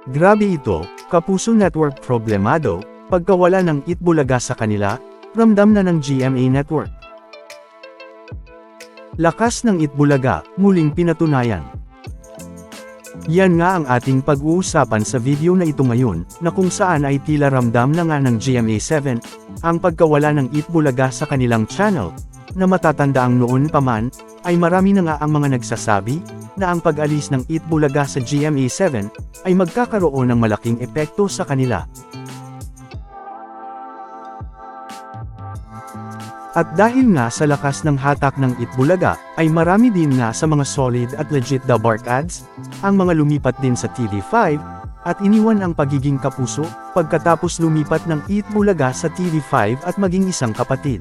Grabe ito, Kapuso Network problemado, pagkawala ng Itbulaga sa kanila, ramdam na ng GMA Network. Lakas ng Itbulaga, muling pinatunayan. Yan nga ang ating pag-uusapan sa video na ito ngayon, na kung saan ay tila ramdam na nga ng GMA7, ang pagkawala ng Itbulaga sa kanilang channel, na matatandaang noon pa man, ay marami na nga ang mga nagsasabi, na ang pag-alis ng Itbulaga sa GMA7, ay magkakaroon ng malaking epekto sa kanila. At dahil nga sa lakas ng hatak ng Itbulaga, ay marami din nga sa mga solid at legit the bark ads, ang mga lumipat din sa TV5, at iniwan ang pagiging kapuso, pagkatapos lumipat ng Itbulaga sa TV5 at maging isang kapatid.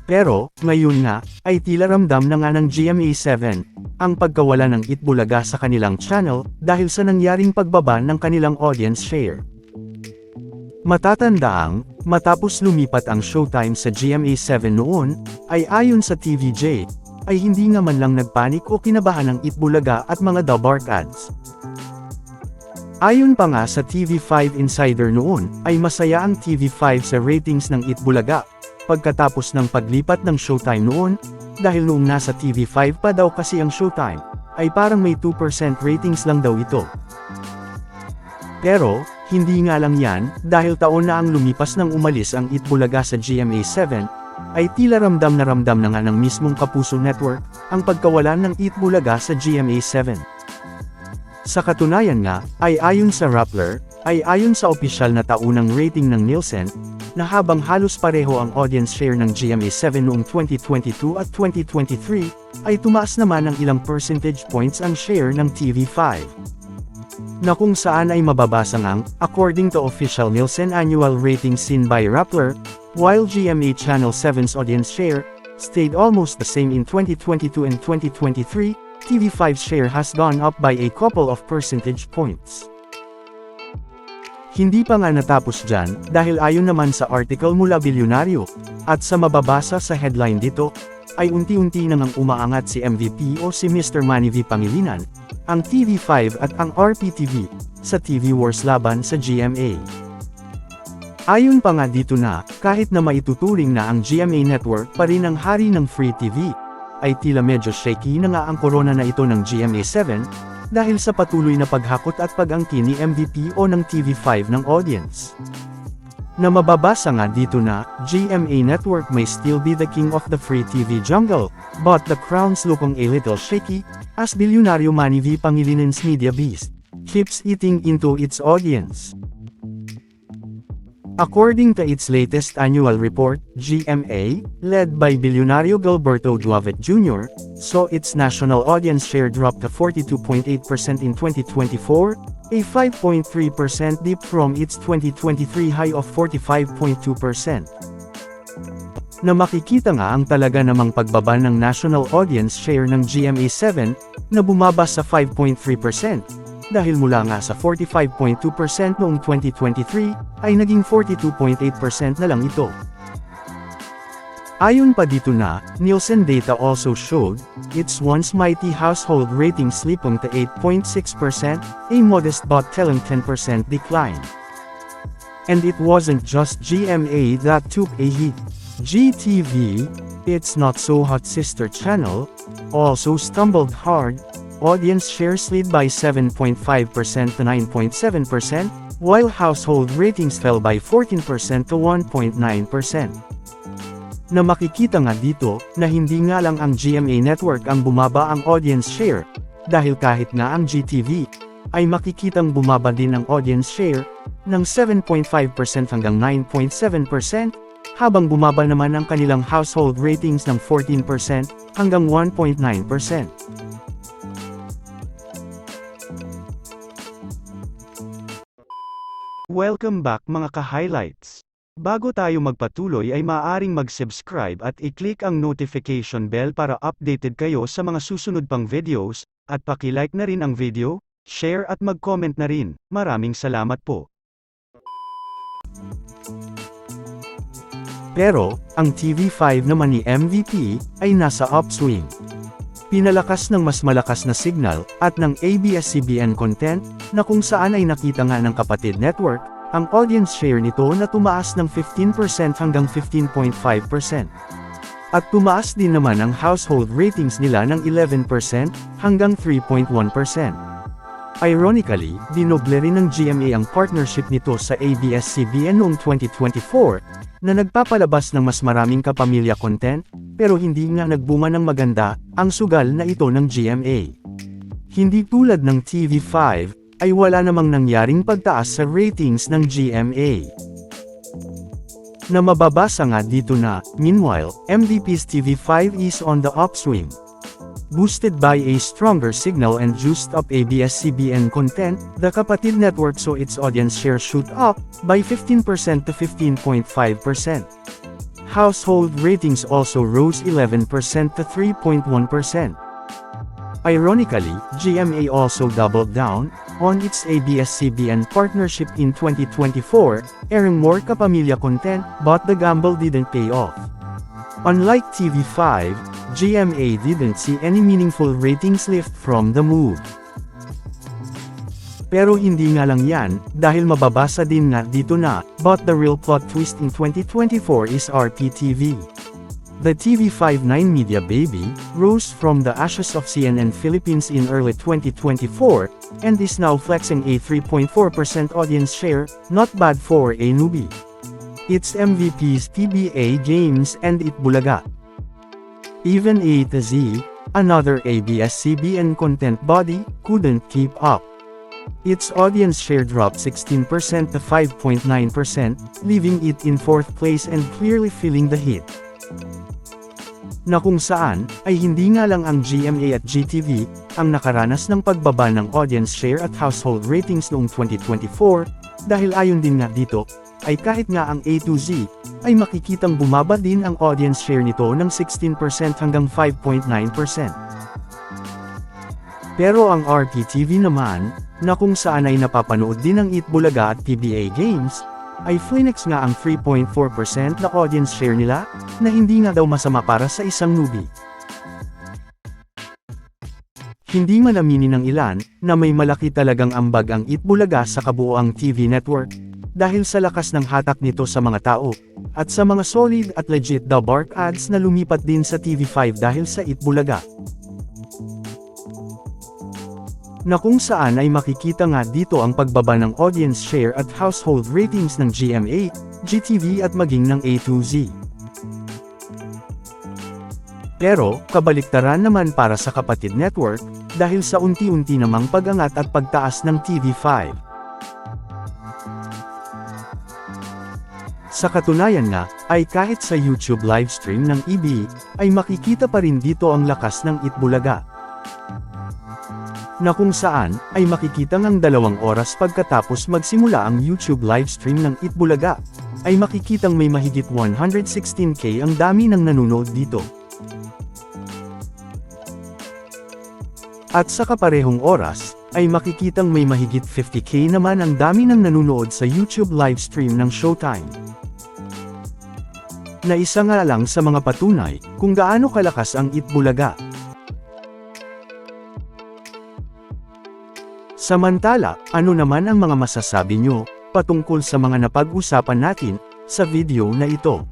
Pero, ngayon nga, ay tila ramdam na nga ng GMA7, ang pagkawala ng Itbulaga sa kanilang channel, dahil sa nangyaring pagbaba ng kanilang audience share. Matatandaang, matapos lumipat ang showtime sa GMA7 noon, ay ayon sa TVJ, ay hindi nga man lang nagpanik o kinabahan ng Itbulaga at mga the bark ads. Ayon pa nga sa TV5 Insider noon, ay masaya ang TV5 sa ratings ng Itbulaga, pagkatapos ng paglipat ng showtime noon, dahil noong nasa TV5 pa daw kasi ang showtime, ay parang may 2% ratings lang daw ito. Pero, hindi nga lang yan, dahil taon na ang lumipas nang umalis ang Itbulaga sa GMA7, ay tila ramdam na nga ng mismong Kapuso Network, ang pagkawalan ng Itbulaga sa GMA7. Sa katunayan nga, ay ayon sa Rappler, ay ayon sa opisyal na taunang rating ng Nielsen, na habang halos pareho ang audience share ng GMA7 noong 2022 at 2023, ay tumaas naman ng ilang percentage points ang share ng TV5. Na kung saan ay mababasa ngang, according to official Nielsen annual rating seen by Rappler, while GMA Channel 7's audience share stayed almost the same in 2022 and 2023, TV5's share has gone up by a couple of percentage points. Hindi pa nga natapos dyan, dahil ayon naman sa article mula Bilyonaryo, at sa mababasa sa headline dito, ay unti-unti nang umaangat si MVP o si Mr. Manny V. Pangilinan, ang TV5 at ang RPTV, sa TV Wars laban sa GMA. Ayon pa nga dito na, kahit na maituturing na ang GMA Network pa rin ang hari ng Free TV, ay tila medyo shaky na nga ang korona na ito ng GMA7, dahil sa patuloy na paghakot at pag-angkin ni MVP o ng TV5 ng audience. Na mababasa nga dito na, GMA Network may still be the king of the free TV jungle, but the crown's looking a little shaky, as Bilyonaryo Manny V. Pangilinan's media beast keeps eating into its audience. According to its latest annual report, GMA, led by Bilyonaryo Gilberto Duavet Jr., saw its national audience share drop to 42.8% in 2024, a 5.3% dip from its 2023 high of 45.2%. Na makikita nga ang talaga namang pagbaba ng national audience share ng GMA7, na bumaba sa 5.3%. Dahil mula nga sa 45.2% noong 2023, ay naging 42.8% na lang ito. Ayon pa dito na, Nielsen data also showed, its once mighty household rating slipping to 8.6%, a modest but telling 10% decline. And it wasn't just GMA that took a hit. GTV, its not-so-hot sister channel, also stumbled hard. Audience share slid by 7.5% to 9.7%, while household ratings fell by 14% to 1.9%. Na makikita nga dito, na hindi nga lang ang GMA Network ang bumaba ang audience share, dahil kahit nga ang GTV, ay makikitang bumaba din ang audience share, ng 7.5% hanggang 9.7%, habang bumaba naman ang kanilang household ratings ng 14% hanggang 1.9%. Welcome back mga ka-highlights. Bago tayo magpatuloy ay maaaring mag-subscribe at i-click ang notification bell para updated kayo sa mga susunod pang videos, at paki-like na rin ang video, share at mag-comment na rin. Maraming salamat po. Pero, ang TV5 naman ni MVP, ay nasa upswing. Pinalakas ng mas malakas na signal, at ng ABS-CBN content, na kung saan ay nakita nga ng kapatid network, ang audience share nito na tumaas ng 15% hanggang 15.5%. At tumaas din naman ang household ratings nila ng 11% hanggang 3.1%. Ironically, dinoble rin ng GMA ang partnership nito sa ABS-CBN noong 2024, na nagpapalabas ng mas maraming kapamilya content, pero hindi nga nagbunga ng maganda ang sugal na ito ng GMA. Hindi tulad ng TV5, ay wala namang nangyaring pagtaas sa ratings ng GMA. Na mababasa nga dito na, meanwhile, MVP's TV5 is on the upswing. Boosted by a stronger signal and juiced up ABS-CBN content, the kapatid network saw its audience share shoot up by 15% to 15.5%. Household ratings also rose 11% to 3.1%. Ironically, GMA also doubled down on its ABS-CBN partnership in 2024, airing more kapamilya content, but the gamble didn't pay off. Unlike TV5, GMA didn't see any meaningful ratings lift from the move. Pero hindi nga lang yan, dahil mababasa din nga dito na, but the real plot twist in 2024 is RPTV. The TV5 9 media baby, rose from the ashes of CNN Philippines in early 2024, and is now flexing a 3.4% audience share, not bad for a newbie. Its MVPs PBA Games and Itbulaga. Even A to Z, another ABS-CBN content body, couldn't keep up. Its audience share dropped 16% to 5.9%, leaving it in 4th place and clearly feeling the heat. Na kung saan, ay hindi nga lang ang GMA at GTV, ang nakaranas ng pagbaba ng audience share at household ratings noong 2024, dahil ayon din nga dito, ay kahit nga ang A to Z, ay makikitang bumaba din ang audience share nito ng 16% hanggang 5.9%. Pero ang RPTV naman, na kung saan ay napapanood din ng Itbulaga at PBA Games, ay flinex nga ang 3.4% na audience share nila, na hindi nga daw masama para sa isang newbie. Hindi man aminin ng ilan, na may malaki talagang ambag ang Itbulaga sa kabuoang TV network, dahil sa lakas ng hatak nito sa mga tao, at sa mga solid at legit daw bark ads na lumipat din sa TV5 dahil sa Itbulaga. Na kung saan ay makikita nga dito ang pagbaba ng audience share at household ratings ng GMA, GTV at maging ng A to Z. Pero, kabaliktaran naman para sa kapatid network, dahil sa unti-unti namang pag-angat at pagtaas ng TV5. Sa katunayan nga, ay kahit sa YouTube livestream ng EB, ay makikita pa rin dito ang lakas ng Itbulaga. Na kung saan, ay makikita ngang 2 oras pagkatapos magsimula ang YouTube livestream ng Itbulaga, ay makikitang may mahigit 116k ang dami ng nanonood dito. At sa kaparehong oras, ay makikitang may mahigit 50k naman ang dami ng nanonood sa YouTube livestream ng Showtime. Na isa nga lang sa mga patunay, kung gaano kalakas ang Itbulaga. Samantala, ano naman ang mga masasabi nyo, patungkol sa mga napag-usapan natin, sa video na ito?